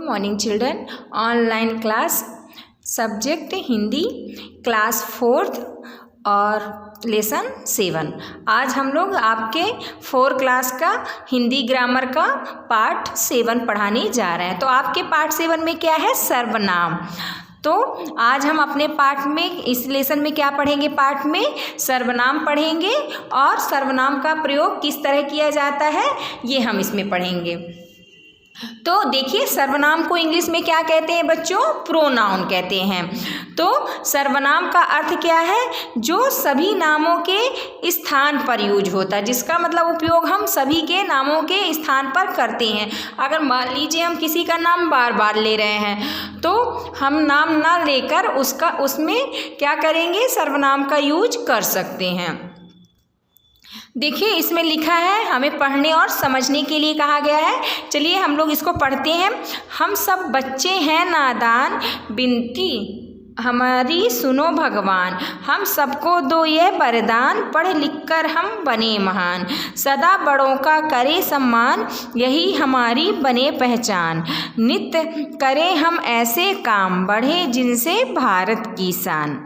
Morning children. Online class subject Hindi class 4th और lesson 7। आज हम लोग आपके 4 क्लास का हिंदी ग्रामर का पार्ट 7 पढ़ाने जा रहे हैं। तो आपके पार्ट 7 में क्या है? सर्वनाम। तो आज हम अपने पाठ में इस लेसन में क्या पढ़ेंगे? पाठ में सर्वनाम पढ़ेंगे और सर्वनाम का प्रयोग किस तरह किया जाता है ये हम इसमें पढ़ेंगे। तो देखिए, सर्वनाम को इंग्लिश में क्या कहते हैं बच्चों? प्रोनाउन कहते हैं। तो सर्वनाम का अर्थ क्या है? जो सभी नामों के स्थान पर यूज होता है, जिसका मतलब उपयोग हम सभी के नामों के स्थान पर करते हैं। अगर मान लीजिए हम किसी का नाम बार बार ले रहे हैं तो हम नाम ना लेकर उसमें क्या करेंगे? सर्वनाम का यूज कर सकते हैं। देखिए, इसमें लिखा है, हमें पढ़ने और समझने के लिए कहा गया है। चलिए हम लोग इसको पढ़ते हैं। हम सब बच्चे हैं नादान, बिनती हमारी सुनो भगवान। हम सबको दो ये वरदान, पढ़ लिख कर हम बने महान। सदा बड़ों का करे सम्मान, यही हमारी बने पहचान। नित्य करें हम ऐसे काम, बढ़े जिनसे भारत की शान।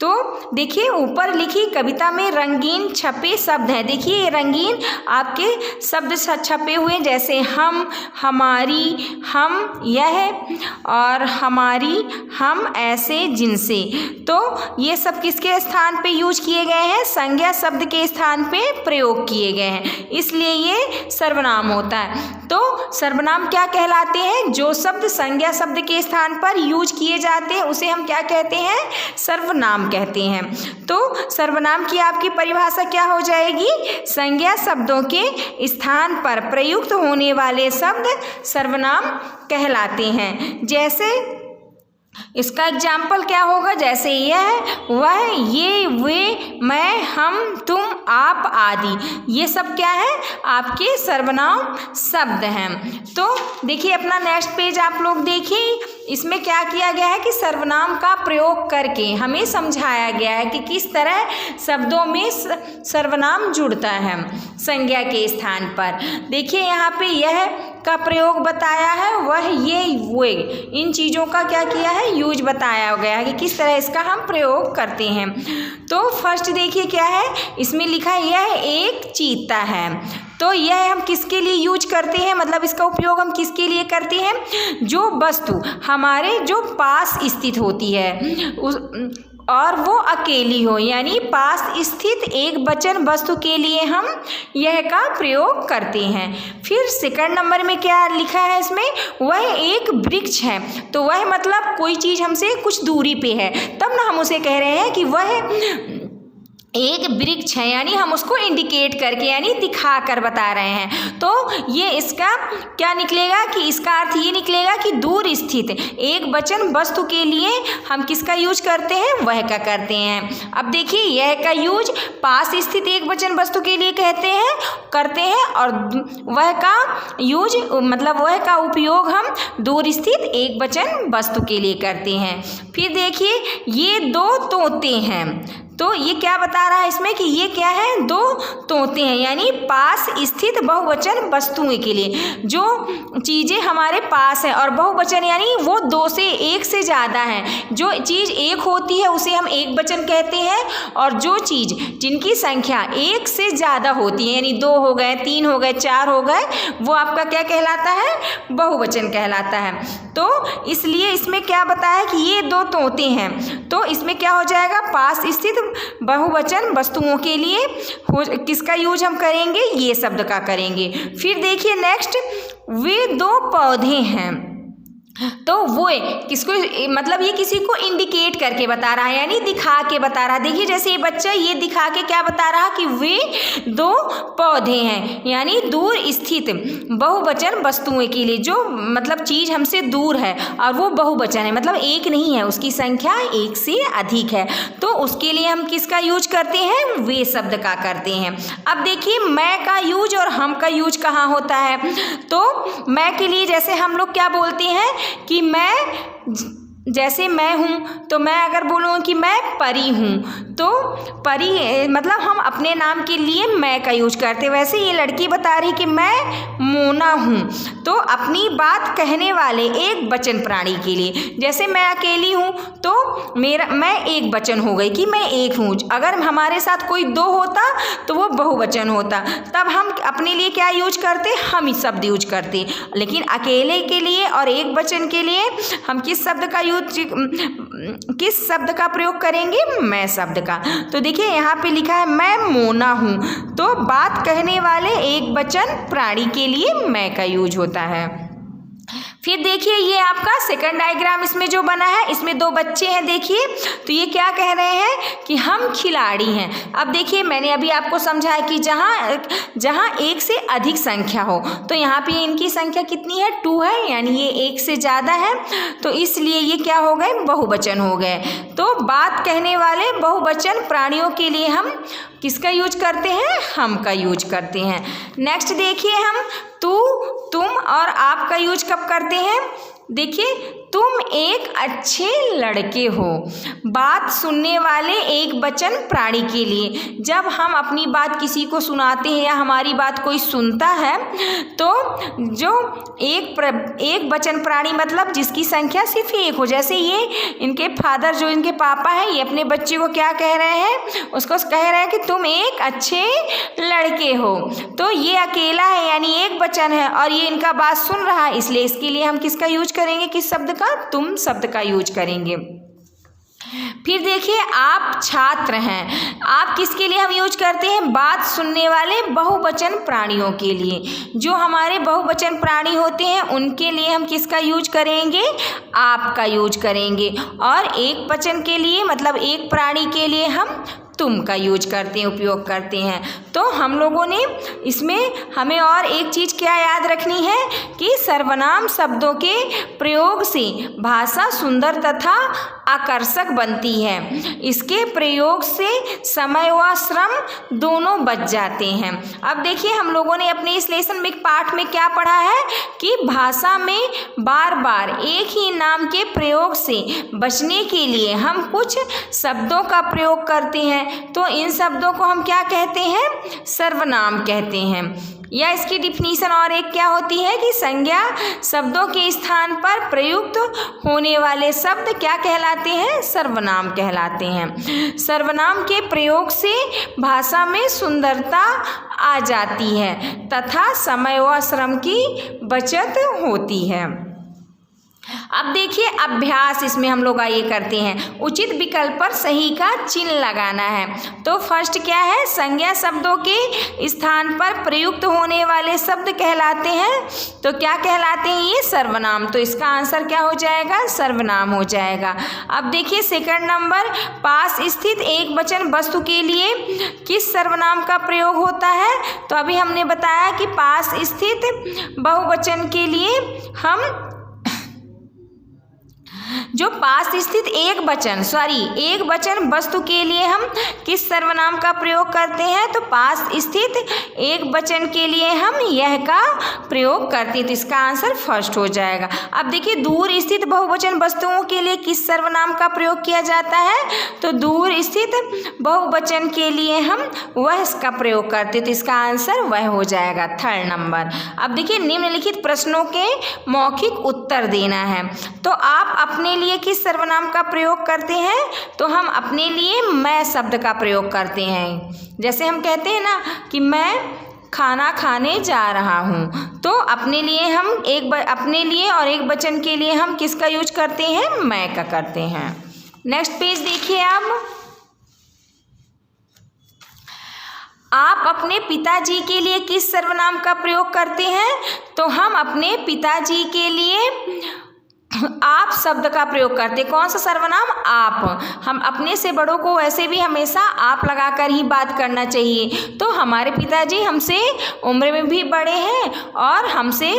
तो देखिए, ऊपर लिखी कविता में रंगीन छपे शब्द हैं। देखिए, ये रंगीन आपके शब्द छपे हुए, जैसे हम, हमारी, हम, यह और हमारी, हम, ऐसे, जिनसे। तो ये सब किसके स्थान पे यूज किए गए हैं? संज्ञा शब्द के स्थान पे प्रयोग किए गए हैं, इसलिए ये सर्वनाम होता है। तो सर्वनाम क्या कहलाते हैं? जो शब्द संज्ञा शब्द के स्थान पर यूज किए जाते हैं उसे हम क्या कहते हैं? सर्वनाम कहते हैं। तो सर्वनाम की आपकी परिभाषा क्या हो जाएगी? संज्ञा शब्दों के स्थान पर प्रयुक्त होने वाले शब्द सर्वनाम कहलाते हैं। जैसे इसका एग्जाम्पल क्या होगा? जैसे यह, वह, ये, वे, मैं, हम, तुम, आप आदि, ये सब क्या है? आपके सर्वनाम शब्द हैं। तो देखिए, अपना नेक्स्ट पेज आप लोग देखिए। इसमें क्या किया गया है कि सर्वनाम का प्रयोग करके हमें समझाया गया है कि किस तरह शब्दों में सर्वनाम जुड़ता है संज्ञा के स्थान पर। देखिए, यहाँ पे यह का प्रयोग बताया है, वह, ये, वे, इन चीज़ों का क्या किया है? यूज बताया गया है कि किस तरह इसका हम प्रयोग करते हैं। तो फर्स्ट देखिए क्या है, इसमें लिखा है यह एक चीता है। तो यह हम किसके लिए यूज करते हैं? मतलब इसका उपयोग हम किसके लिए करते हैं? जो वस्तु हमारे जो पास स्थित होती है और वो अकेली हो, यानी पास स्थित एक वचन वस्तु के लिए हम यह का प्रयोग करते हैं। फिर सेकंड नंबर में क्या लिखा है इसमें? वह एक वृक्ष है। तो वह मतलब कोई चीज़ हमसे कुछ दूरी पे है, तब ना हम उसे कह रहे हैं कि वह एक वृक्ष है, यानी हम उसको इंडिकेट करके यानी दिखा कर बता रहे हैं। तो ये इसका क्या निकलेगा कि इसका अर्थ ये निकलेगा कि दूर स्थित एक वचन वस्तु के लिए हम किसका यूज करते हैं? वह का करते हैं। अब देखिए, यह का यूज पास स्थित एक वचन वस्तु के लिए करते हैं और वह का यूज मतलब वह का उपयोग हम दूर स्थित एक वचन वस्तु के लिए करते हैं। फिर देखिए, ये दो तोते हैं। तो ये क्या बता रहा है इसमें कि ये क्या है? दो तोते हैं, यानी पास स्थित बहुवचन वस्तुएं के लिए जो चीज़ें हमारे पास है, और बहुवचन यानी वो दो से एक से ज़्यादा हैं। जो चीज़ एक होती है उसे हम एक वचन कहते हैं, और जो चीज़ जिनकी संख्या एक से ज़्यादा होती है, यानी 2 हो गए, 3 हो गए, 4 हो गए, वो आपका क्या कहलाता है? बहुवचन कहलाता है। तो इसलिए इसमें क्या बताया कि ये दो तोते हैं। तो इसमें क्या हो जाएगा? पास स्थित बहुवचन वस्तुओं के लिए किसका यूज हम करेंगे? ये शब्द का करेंगे। फिर देखिए नेक्स्ट, वे दो पौधे हैं। तो वो किसको मतलब ये किसी को इंडिकेट करके बता रहा है, यानी दिखा के बता रहा है। देखिए, जैसे ये बच्चा ये दिखा के क्या बता रहा कि वे दो पौधे हैं, यानी दूर स्थित बहुवचन वस्तुएं के लिए जो मतलब चीज़ हमसे दूर है और वो बहुवचन है, मतलब एक नहीं है, उसकी संख्या एक से अधिक है। तो उसके लिए हम किसका यूज करते हैं? वे शब्द का करते हैं। अब देखिए, मैं का यूज और हम का यूज कहाँ होता है? तो मैं के लिए जैसे हम लोग क्या बोलते हैं कि मैं जैसे मैं हूँ तो मैं अगर बोलूँ कि मैं परी हूँ तो परी मतलब हम अपने नाम के लिए मैं का यूज करते। वैसे ये लड़की बता रही कि मैं मोना हूँ, तो अपनी बात कहने वाले एक वचन प्राणी के लिए, जैसे मैं अकेली हूँ तो मैं एक वचन हो गई कि मैं एक हूँ। अगर हमारे साथ कोई दो होता तो वो बहुवचन होता, तब हम अपने लिए क्या यूज करते, हम ही शब्द यूज करते। लेकिन अकेले के लिए और एक वचन के लिए हम किस शब्द का प्रयोग करेंगे, मैं शब्द का। तो देखिए यहाँ पे लिखा है मैं मोना हूँ, तो बात कहने वाले एक वचन प्राणी के लिए मैं का यूज होता है। फिर देखिए ये आपका सेकंड डायग्राम इसमें जो बना है, इसमें दो बच्चे हैं। देखिए तो ये क्या कह रहे हैं कि हम खिलाड़ी हैं। अब देखिए मैंने अभी आपको समझाया कि जहाँ एक से अधिक संख्या हो, तो यहाँ पे इनकी संख्या कितनी है, 2 है, यानी ये एक से ज़्यादा है, तो इसलिए ये क्या हो गए, बहुवचन हो गए। तो बात कहने वाले बहुवचन प्राणियों के लिए हम किसका यूज करते हैं, हम का यूज करते हैं। नेक्स्ट देखिए हम तू, तुम और आप का यूज कब करते हैं। देखिए तुम एक अच्छे लड़के हो, बात सुनने वाले एक वचन प्राणी के लिए। जब हम अपनी बात किसी को सुनाते हैं या हमारी बात कोई सुनता है, तो जो एक वचन प्राणी मतलब जिसकी संख्या सिर्फ एक हो। जैसे ये इनके फादर जो इनके पापा हैं, ये अपने बच्चे को क्या कह रहे हैं, उसको कह रहे हैं कि तुम एक अच्छे लड़के हो। तो ये अकेला है यानी एक वचन है और ये इनका बात सुन रहा है, इसलिए इसके लिए हम किसका यूज करेंगे, किस शब्द का, तुम शब्द का यूज करेंगे। फिर देखिए आप छात्र हैं, आप किसके लिए हम यूज करते हैं, बात सुनने वाले बहुवचन प्राणियों के लिए। जो हमारे बहुवचन प्राणी होते हैं उनके लिए हम किसका यूज करेंगे, आप का यूज करेंगे। और एक वचन के लिए मतलब एक प्राणी के लिए हम तुम का यूज करते हैं, उपयोग करते हैं। तो हम लोगों ने इसमें हमें और एक चीज़ क्या याद रखनी है कि सर्वनाम शब्दों के प्रयोग से भाषा सुंदर तथा आकर्षक बनती है। इसके प्रयोग से समय व श्रम दोनों बच जाते हैं। अब देखिए हम लोगों ने अपने इस लेसन में पाठ में क्या पढ़ा है कि भाषा में बार बार एक ही नाम के प्रयोग से बचने के लिए हम कुछ शब्दों का प्रयोग करते हैं। तो इन शब्दों को हम क्या कहते हैं, सर्वनाम कहते हैं। या इसकी डिफिनीशन और एक क्या होती है कि संज्ञा शब्दों के स्थान पर प्रयुक्त होने वाले शब्द क्या कहलाते हैं, सर्वनाम कहलाते हैं। सर्वनाम के प्रयोग से भाषा में सुंदरता आ जाती है तथा समय व श्रम की बचत होती है। अब देखिए अभ्यास, इसमें हम लोग ये करते हैं, उचित विकल्प पर सही का चिन्ह लगाना है। तो फर्स्ट क्या है, संज्ञा शब्दों के स्थान पर प्रयुक्त होने वाले शब्द कहलाते हैं। तो क्या कहलाते हैं ये, सर्वनाम। तो इसका आंसर क्या हो जाएगा, सर्वनाम हो जाएगा। अब देखिए सेकंड नंबर, पास स्थित एक वचन वस्तु के लिए किस सर्वनाम का प्रयोग होता है। तो अभी हमने बताया कि पास स्थित बहुवचन के लिए हम जो पास स्थित एक वचन वस्तु के लिए हम किस सर्वनाम का प्रयोग करते हैं। तो पास स्थित एक वचन के लिए हम यह का प्रयोग करते हैं। तो इसका आंसर फर्स्ट हो जाएगा। अब देखिए दूर स्थित बहुवचन वस्तुओं के लिए किस सर्वनाम का प्रयोग किया जाता है। तो दूर स्थित बहुवचन के लिए हम वह का प्रयोग करते हैं। तो इसका आंसर वह हो जाएगा, थर्ड नंबर। अब देखिए निम्नलिखित प्रश्नों के मौखिक उत्तर देना है। तो आप अपने लिए किस सर्वनाम का प्रयोग करते हैं। तो हम अपने लिए मैं शब्द का प्रयोग करते हैं। जैसे हम कहते हैं ना कि मैं खाना खाने जा रहा हूँ, तो अपने लिए हम अपने लिए और एक वचन के लिए हम किसका यूज करते हैं, मैं का करते हैं। नेक्स्ट पेज देखिए आप अपने पिताजी के लिए किस सर्वनाम का प्रयोग करते हैं। तो हम अपने पिताजी के लिए आप शब्द का प्रयोग करते हैं। कौन सा सर्वनाम, आप। हम अपने से बड़ों को वैसे भी हमेशा आप लगाकर ही बात करना चाहिए। तो हमारे पिताजी हमसे उम्र में भी बड़े हैं और हमसे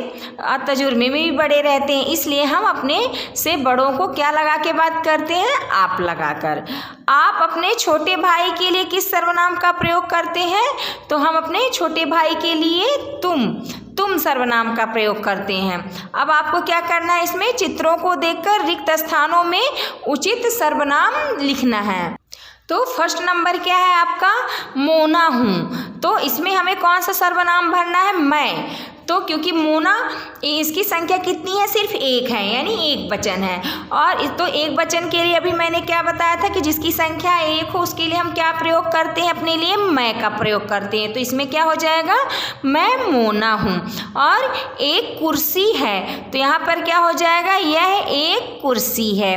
तजुर्बे में भी बड़े रहते हैं, इसलिए हम अपने से बड़ों को क्या लगा के बात करते हैं, आप लगाकर। आप अपने छोटे भाई के लिए किस सर्वनाम का प्रयोग करते हैं। तो हम अपने छोटे भाई के लिए तुम तुम सर्वनाम का प्रयोग करते हैं। अब आपको क्या करना है, इसमें चित्रों को देखकर रिक्त स्थानों में उचित सर्वनाम लिखना है। तो फर्स्ट नंबर क्या है आपका, मोना हूँ। तो इसमें हमें कौन सा सर्वनाम भरना है, मैं। तो क्योंकि मोना इसकी संख्या कितनी है, सिर्फ एक है, यानी एक वचन है। और तो एक वचन के लिए अभी मैंने क्या बताया था कि जिसकी संख्या एक हो उसके लिए हम क्या प्रयोग करते हैं, अपने लिए मैं का प्रयोग करते हैं। तो इसमें क्या हो जाएगा, मैं मोना हूँ। और एक कुर्सी है, तो यहाँ पर क्या हो जाएगा, यह एक कुर्सी है।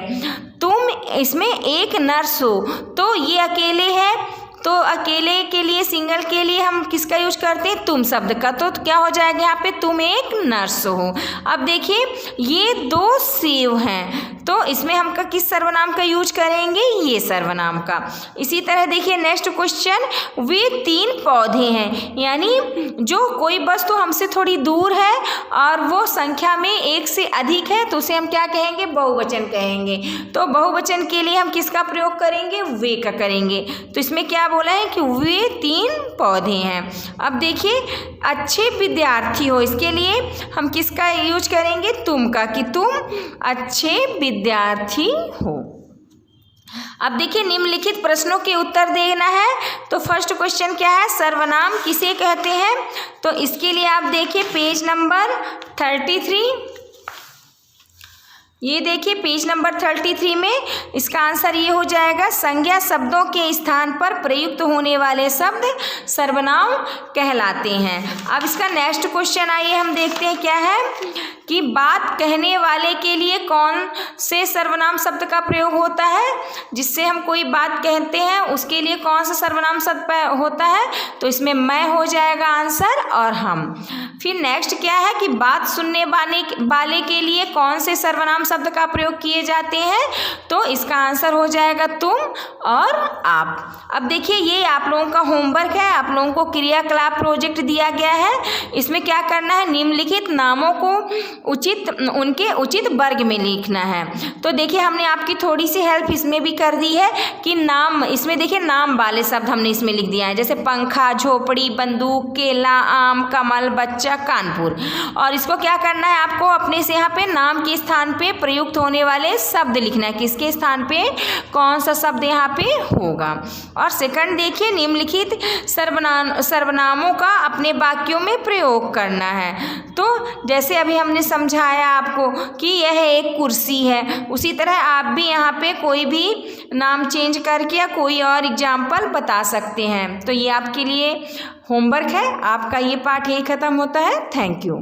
तुम इसमें एक नर्स हो, तो ये अकेले है, तो अकेले के लिए, सिंगल के लिए हम किसका यूज करते हैं, तुम शब्द का। तो क्या हो जाएगा यहाँ पे, तुम एक नर्स हो। अब देखिए ये दो सेव हैं, तो इसमें हम किस सर्वनाम का यूज करेंगे, ये सर्वनाम का। इसी तरह देखिए नेक्स्ट क्वेश्चन, वे तीन पौधे हैं, यानी जो कोई वस्तु हमसे थोड़ी दूर है और वो संख्या में एक से अधिक है, तो उसे हम क्या कहेंगे, बहुवचन कहेंगे। तो बहुवचन के लिए हम किसका प्रयोग करेंगे, वे का करेंगे। तो इसमें क्या बोला है कि वे तीन पौधे हैं। अब देखिए अच्छे विद्यार्थी हो, इसके लिए हम किसका यूज करेंगे, तुम का, कि तुम अच्छे विद्यार्थी हो। अब देखिए निम्नलिखित प्रश्नों के उत्तर देना है। तो फर्स्ट क्वेश्चन क्या है, सर्वनाम किसे कहते हैं। तो इसके लिए आप देखिए पेज नंबर 33, ये देखिए पेज नंबर 33 में इसका आंसर ये हो जाएगा, संज्ञा शब्दों के स्थान पर प्रयुक्त होने वाले शब्द सर्वनाम कहलाते हैं। अब इसका नेक्स्ट क्वेश्चन आइए हम देखते हैं क्या है, कि बात कहने वाले के लिए कौन से सर्वनाम शब्द का प्रयोग होता है, जिससे हम कोई बात कहते हैं उसके लिए कौन सा सर्वनाम शब्द होता है। तो इसमें मैं हो जाएगा आंसर, और हम। फिर नेक्स्ट क्या है कि बात सुनने वाले के लिए कौन से सर्वनाम शब्द का प्रयोग किए जाते हैं। तो इसका आंसर हो जाएगा तुम और आप। अब देखिए ये आप लोगों का होमवर्क है, आप लोगों को क्रियाकलाप प्रोजेक्ट दिया गया है। इसमें क्या करना है, निम्नलिखित नामों को उनके उचित वर्ग में लिखना है। तो देखिए हमने आपकी थोड़ी सी हेल्प इसमें भी कर दी है कि नाम, इसमें देखिए नाम वाले शब्द हमने इसमें लिख दिया है, जैसे पंखा, झोपड़ी, बंदूक, केला, आम, कमल, बच्चा, कानपुर। और इसको क्या करना है, आपको अपने से यहाँ पे नाम के स्थान पे प्रयुक्त होने वाले शब्द लिखना है, किसके स्थान पे कौन सा शब्द यहाँ पे होगा। और सेकंड देखिए निम्नलिखित सर्वनामों का अपने वाक्यों में प्रयोग करना है। तो जैसे अभी हमने समझाया आपको कि यह एक कुर्सी है, उसी तरह आप भी यहाँ पे कोई भी नाम चेंज करके या कोई और एग्जाम्पल बता सकते हैं। तो ये आपके लिए होमवर्क है, आपका ये पाठ यही खत्म होता है। Thank you.